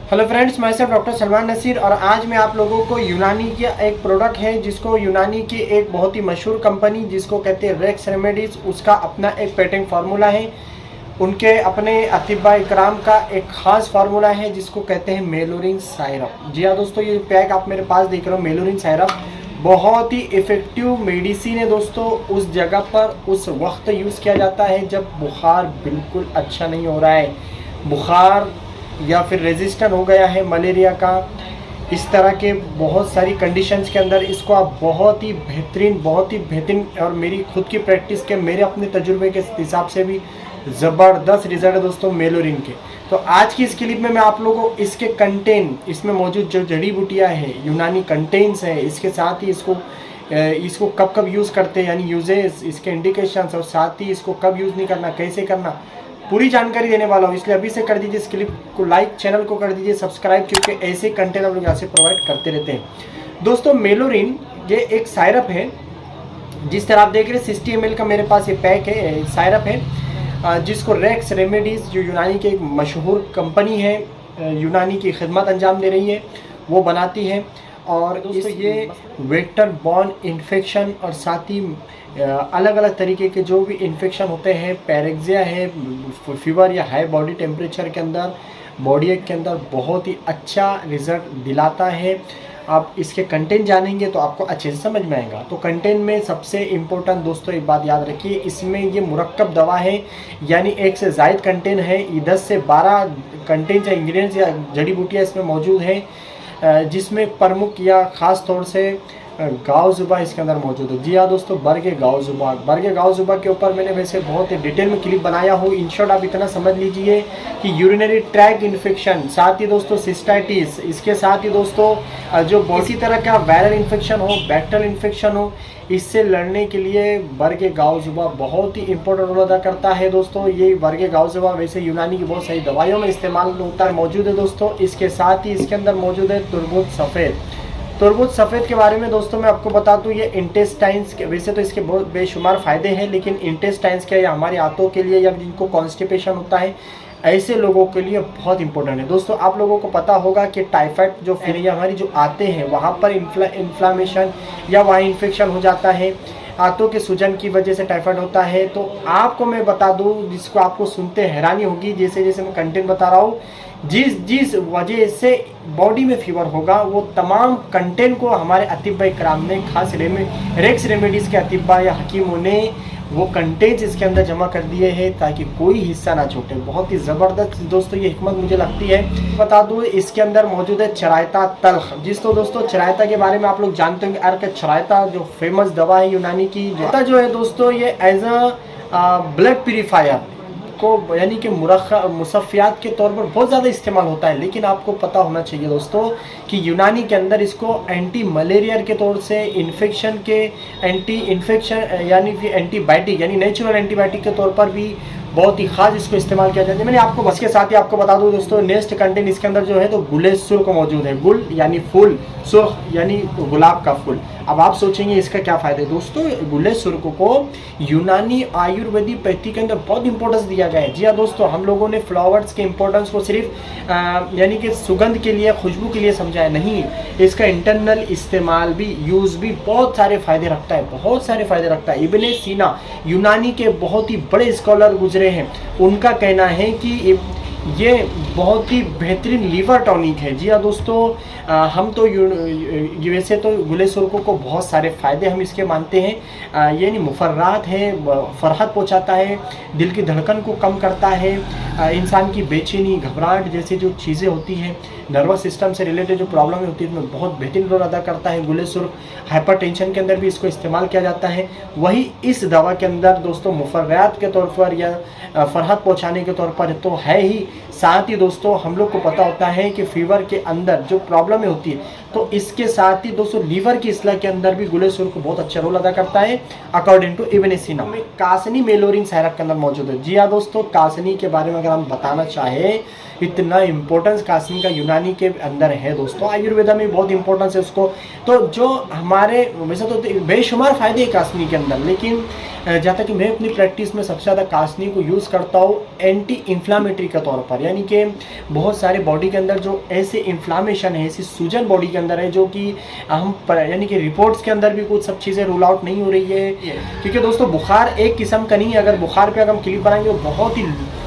Hello friends, मैं सिर्फ doctor Salman Naseer और आज मैं आप लोगों को यूनानी की एक प्रोडक्ट है जिसको यूनानी की एक बहुत ही मशहूर कंपनी जिसको कहते हैं रेक्स रेमेडीज़, उसका अपना एक पेटेंट फार्मूला है। उनके अपने अतिबा इकराम का एक ख़ास फार्मूला है जिसको कहते हैं मेलोरिन सायरप। जी हाँ दोस्तों, ये पैक आप मेरे पास देख रहे हो, मेलोरिन सायरप बहुत ही इफ़ेक्टिव मेडिसिन है दोस्तों। उस जगह पर उस वक्त यूज़ किया जाता है जब बुखार बिल्कुल अच्छा नहीं हो रहा है, बुखार या फिर रेजिस्टेंट हो गया है मलेरिया का, इस तरह के बहुत सारी कंडीशंस के अंदर इसको आप बहुत ही बेहतरीन और मेरी खुद की प्रैक्टिस के, मेरे अपने तजुर्बे के हिसाब से भी ज़बरदस्त रिजल्ट है दोस्तों मेलोरिन के। तो आज की इस क्लिप में मैं आप लोगों को इसके कंटेंट, इसमें मौजूद जो जड़ी बूटियाँ हैं, यूनानी कंटेंट्स हैं, इसके साथ ही इसको कब कब यूज़ करते हैं यानी यूजेस, इसके इंडिकेशंस, और साथ ही इसको कब यूज़ नहीं करना, कैसे करना, पूरी जानकारी देने वाला हूँ। इसलिए अभी से कर दीजिए इस क्लिप को लाइक, चैनल को कर दीजिए सब्सक्राइब, क्योंकि ऐसे कंटेंट हम लोग यहाँ से प्रोवाइड करते रहते हैं। दोस्तों मेलोरिन ये एक सायरप है, जिस तरह आप देख रहे हैं 60 ml का मेरे पास ये पैक है, सायरप है, जिसको रेक्स रेमेडीज़ जो यूनानी की एक मशहूर कंपनी है, यूनानी की खिदमत अंजाम दे रही है, वो बनाती है। और दोस्तों ये वेक्टर बॉर्न इन्फेक्शन और साथ ही अलग अलग तरीके के जो भी इन्फेक्शन होते हैं, पैरेक्सिया है, फीवर या हाई बॉडी टेम्परेचर के अंदर, बॉडी एक के अंदर बहुत ही अच्छा रिजल्ट दिलाता है। आप इसके कंटेंट जानेंगे तो आपको अच्छे से समझ में आएगा। तो कंटेंट में सबसे इम्पोर्टेंट दोस्तों एक बात याद रखिए, इसमें ये मुरक्कब दवा है, यानी एक से ज़ायद कंटेंट है, 10 से 12 कंटेंट या इंग्रेडिएंट्स या जड़ी बूटियाँ इसमें मौजूद है, जिसमें प्रमुख या ख़ास तौर से गाँव ज़ुबा इसके अंदर मौजूद है। जी हाँ दोस्तों, बर्गे गाँव ज़ुबा के ऊपर मैंने वैसे बहुत ही डिटेल में क्लिप बनाया हूँ। इन शॉर्ट आप इतना समझ लीजिए कि यूरिनरी ट्रैक इन्फेक्शन, साथ ही दोस्तों सिस्टाइटिस, इसके साथ ही दोस्तों जो इसी तरह का वायरल इन्फेक्शन हो, बैक्टीरियल इन्फेक्शन हो, इससे लड़ने के लिए बर्गे गाँव ज़ुबा बहुत ही इंपॉर्टेंट रोल अदा करता है दोस्तों। ये बर्गे गाँव ज़ुबा वैसे यूनानी की बहुत सारी दवाइयों में इस्तेमाल होता है, मौजूद है दोस्तों। इसके साथ ही इसके अंदर मौजूद है तुरबुज सफ़ेद के बारे में दोस्तों मैं आपको बता दूं, ये इंटेस्टाइन्स के, वैसे तो इसके बहुत बेशुमार फ़ायदे हैं, लेकिन इंटेस्टाइन्स के या हमारे आंतों के लिए या जिनको कॉन्स्टिपेशन होता है, ऐसे लोगों के लिए बहुत इंपॉर्टेंट है दोस्तों। आप लोगों को पता होगा कि टाइफाइड जो फिर हमारी जो आते हैं वहाँ पर इन्फ्लामेशन या वहाँ इन्फेक्शन हो जाता है, आंतों के सूजन की वजह से टाइफाइड होता है। तो आपको मैं बता दूं, जिसको आपको सुनते हैरानी होगी, जैसे जैसे मैं कंटेंट बता रहा हूँ, जिस वजह से बॉडी में फीवर होगा, वो तमाम कंटेंट को हमारे अतिबा इकराम ने, खास रेक्स रेमेडीज़ के अतिबा या हकीमों ने वो कंटेंट्स इसके अंदर जमा कर दिए हैं ताकि कोई हिस्सा ना छूटे। बहुत ही ज़बरदस्त दोस्तों ये हिकमत मुझे लगती है। बता दूँ इसके अंदर मौजूद है चरायता तल्ख, जिसको दोस्तों चरायता के बारे में आप लोग जानते होंगे। अर्क चरायता जो फेमस दवा है यूनानी की, जो है दोस्तों ये एज अ ब्लड प्यूरीफायर को यानी कि मुसफ़ियात के तौर पर बहुत ज़्यादा इस्तेमाल होता है। लेकिन आपको पता होना चाहिए दोस्तों कि यूनानी के अंदर इसको एंटी मलेरिया के तौर से, इन्फेक्शन के एंटी इन्फेक्शन यानी कि एंटीबायोटिक यानी नेचुरल एंटीबायोटिक के तौर पर भी बहुत ही खास इसको इस्तेमाल किया जाता है। मैंने आपको बस के साथ ही आपको बता दूं दोस्तों, नेक्स्ट कंटेंट इसके अंदर जो है तो गुले सुर्ख मौजूद है। गुल यानी फूल, सुर्ख यानी गुलाब का फूल। अब आप सोचेंगे इसका क्या फ़ायदा है दोस्तों। गुले सुर्ख को यूनानी आयुर्वेदिक पद्धति के अंदर बहुत इंपॉर्टेंस दिया गया है। जी हाँ दोस्तों, हम लोगों ने फ्लावर्स के इंपॉर्टेंस को सिर्फ यानी कि सुगंध के लिए, खुशबू के लिए समझा है, नहीं, इसका इंटरनल इस्तेमाल भी, यूज़ भी बहुत सारे फ़ायदे रखता है, इब्ने सीना यूनानी के बहुत ही बड़े स्कॉलर गुजरे हैं, उनका कहना है कि ये बहुत ही बेहतरीन लीवर टॉनिक है। जी हाँ दोस्तों, हम तो वैसे तो गुले सुर्ख को बहुत सारे फ़ायदे हम इसके मानते हैं। ये नहीं मुफर्रात है, फरहत पहुंचाता है, दिल की धड़कन को कम करता है, इंसान की बेचैनी, घबराहट जैसी जो चीज़ें होती हैं, नर्वस सिस्टम से रिलेटेड जो प्रॉब्लम होती है उसमें बहुत बेहतरीन रोल अदा करता है गुले सुर्ख। हाइपरटेंशन के अंदर भी इसको इस्तेमाल किया जाता है। वही इस दवा के अंदर दोस्तों मुफर्रात के तौर पर या फरहत पहुँचाने के तौर पर तो है ही, साथ ही दोस्तों हम लोग को पता होता है कि फीवर के अंदर जो प्रॉब्लम होती है, तो इसके साथ ही दोस्तों लीवर की इस्लाह के अंदर भी गुले सुर्ख बहुत अच्छा रोल अदा करता है अकॉर्डिंग टू इब्ने सीना। में कासनी मेलोरिन सायरप के अंदर मौजूद है। जी हाँ दोस्तों, कासनी के बारे में अगर हम बताना चाहें, इतना इम्पोर्टेंस कासनी का यूनानी के अंदर है दोस्तों, आयुर्वेदा में बहुत इंपॉर्टेंस है उसको। तो जो हमारे वैसे तो बेशुमार फ़ायदे हैं कासनी के अंदर, लेकिन जहाँ तक कि मैं अपनी प्रैक्टिस में सबसे ज़्यादा कासनी को यूज़ करता हूँ एंटी इन्फ्लामेटरी के तौर तौर पर, यानी कि बहुत सारे बॉडी के अंदर जो ऐसे इन्फ्लामेशन है, ऐसी सूजन बॉडी के अंदर है जो कि हम यानी कि रिपोर्ट्स के अंदर भी कुछ सब चीज़ें रूल आउट नहीं हो रही है। क्योंकि दोस्तों बुखार एक किस्म का नहीं है, अगर बुखार पे अगर हम क्लिप बनाएंगे वो बहुत ही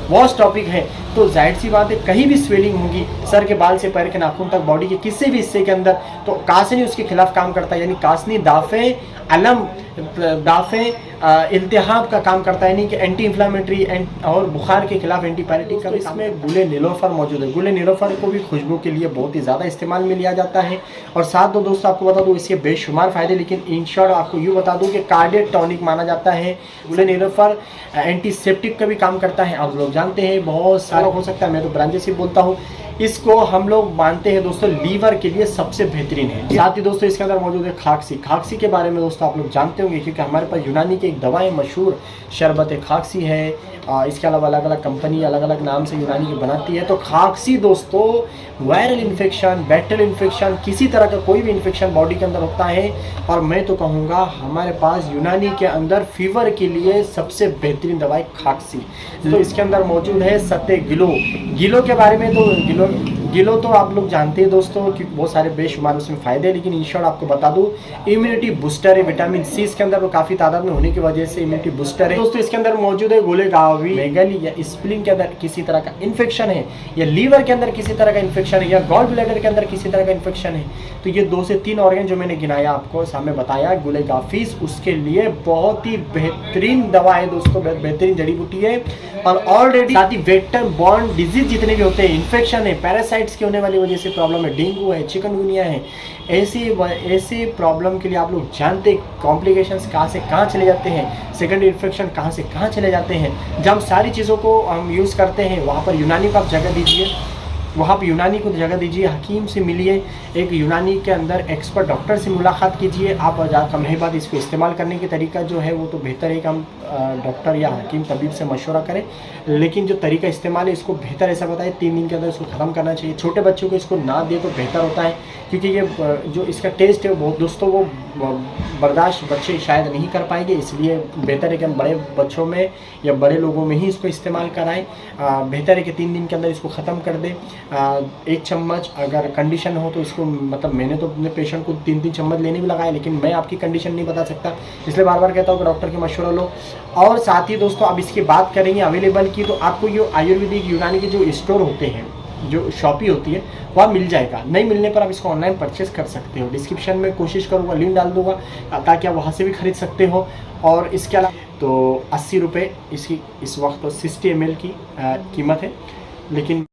वॉस्ट टॉपिक है, तो जाहिर सी बात है कहीं भी स्वेलिंग होगी सर के बाल से पैर के नाखून तक बॉडी के किसी भी हिस्से के अंदर, तो कासनी उसके खिलाफ काम करता है। यानी कासनी दाफे अलम दाफे इल्तिहाब का काम करता है, यानी कि एंटी इन्फ्लामेटरी और बुखार के खिलाफ एंटीपायरेटिक का। इसमें गुले नीलोफर मौजूद है। गुले नीलोफर को भी खुशबू के लिए बहुत ही ज़्यादा इस्तेमाल में लिया जाता है। और साथ दो दोस्तों आपको बता दूँ इसके बेशुमार फ़ायदे, लेकिन इन शॉर्ट आपको यूँ बता दूँ कि कार्डियक टॉनिक माना जाता है। गुले नीलोफर एंटीसेप्टिक का भी काम करता है, आप लोग जानते हैं। बहुत सारा हो सकता है, मैं तो ब्रांचे से बोलता हूँ। इसको हम लोग मानते हैं दोस्तों लीवर के लिए सबसे बेहतरीन है। साथ ही दोस्तों इसके अंदर मौजूद है खाकसी। खाकसी के बारे में दोस्तों आप लोग जानते होंगे, क्योंकि हमारे पास यूनानी की एक दवाएं मशहूर शरबत खाकसी है। इसके अलावा अलग अलग कंपनी अलग अलग नाम से यूनानी की बनाती है। तो खाकसी दोस्तों वायरल इन्फेक्शन, बैक्टीरियल इन्फेक्शन, किसी तरह का कोई भी इन्फेक्शन बॉडी के अंदर होता है, और मैं तो कहूँगा हमारे पास यूनानी के अंदर फीवर के लिए सबसे बेहतरीन दवाई खाकसी। तो इसके अंदर मौजूद है सत्ते गिलो। गिलो के बारे में तो गिलो तो आप लोग जानते हैं दोस्तों, क्योंकि बहुत सारे बेशुमार उसमें फ़ायदे हैं, लेकिन इन शॉर्ट आपको बता दूं इम्यूनिटी बूस्टर है। विटामिन सी इसके अंदर वो काफ़ी तादाद में होने की वजह से इम्यूनिटी बूस्टर है। दोस्तों इसके अंदर मौजूद है गोलेगावी, मेगली या स्प्लीन के अंदर किसी तरह का इन्फेक्शन है, या लीवर के अंदर किसी तरह का इन्फेक्शन है, या गॉल ब्लैडर के अंदर किसी तरह का इन्फेक्शन है, तो ये 2 से 3 ऑर्गन जो मैंने गिनाया आपको सामने बताया गोलेगाफीस, उसके लिए बहुत ही बेहतरीन दवा है दोस्तों, बेहतरीन जड़ी बूटी है। और ऑलरेडी साथ ही वेक्टर बॉर्न डिजीज जितने भी होते हैं, इन्फेक्शन है, पैरासाइट्स की होने वाली वजह से प्रॉब्लम है, डेंगू है, चिकनगुनिया है, ऐसी प्रॉब्लम के लिए आप लोग जानते कॉम्प्लिकेशंस कहाँ से कहाँ चले जाते हैं, सेकेंडरी इन्फेक्शन कहाँ से कहाँ चले जाते हैं। जब सारी चीज़ों को हम यूज़ करते हैं, वहाँ पर यूनानी को आप जगह दीजिए, वहाँ पर यूनानी को जगह दीजिए, हकीम से मिलिए, एक यूनानी के अंदर एक्सपर्ट डॉक्टर से मुलाकात कीजिए। आप कम नहीं बात, इसको इस्तेमाल करने की तरीका जो है वो तो बेहतर है कि हम डॉक्टर या हकीम तबीब से मशवरा करें, लेकिन जो तरीका इस्तेमाल है इसको बेहतर ऐसा बताए 3 दिन के अंदर इसको ख़त्म करना चाहिए। छोटे बच्चों को इसको ना दे तो बेहतर होता है, क्योंकि ये जो इसका टेस्ट है वो दोस्तों वो बर्दाश्त बच्चे शायद नहीं कर पाएंगे, इसलिए बेहतर है कि हम बड़े बच्चों में या बड़े लोगों में ही इसको इस्तेमाल कराएं। बेहतर है कि 3 दिन के अंदर इसको ख़त्म कर दें। 1 चम्मच अगर कंडीशन हो तो इसको, मतलब मैंने तो अपने पेशेंट को 3-3 चम्मच लेने भी लगाए, लेकिन मैं आपकी कंडीशन नहीं बता सकता, इसलिए बार बार कहता हूँ कि डॉक्टर की मशवरा लो। और साथ ही दोस्तों अब इसकी बात करेंगे अवेलेबल की, तो आपको ये आयुर्वेदिक यूनानी के जो स्टोर होते हैं, जो शॉपी होती है, वह मिल जाएगा। नहीं मिलने पर आप इसको ऑनलाइन परचेस कर सकते हो। डिस्क्रिप्शन में कोशिश करूँगा, लिंक डाल दूँगा ताकि आप वहाँ से भी खरीद सकते हो। और इसके अलावा तो 80 रुपये इसकी इस वक्त 60 ml की कीमत है, लेकिन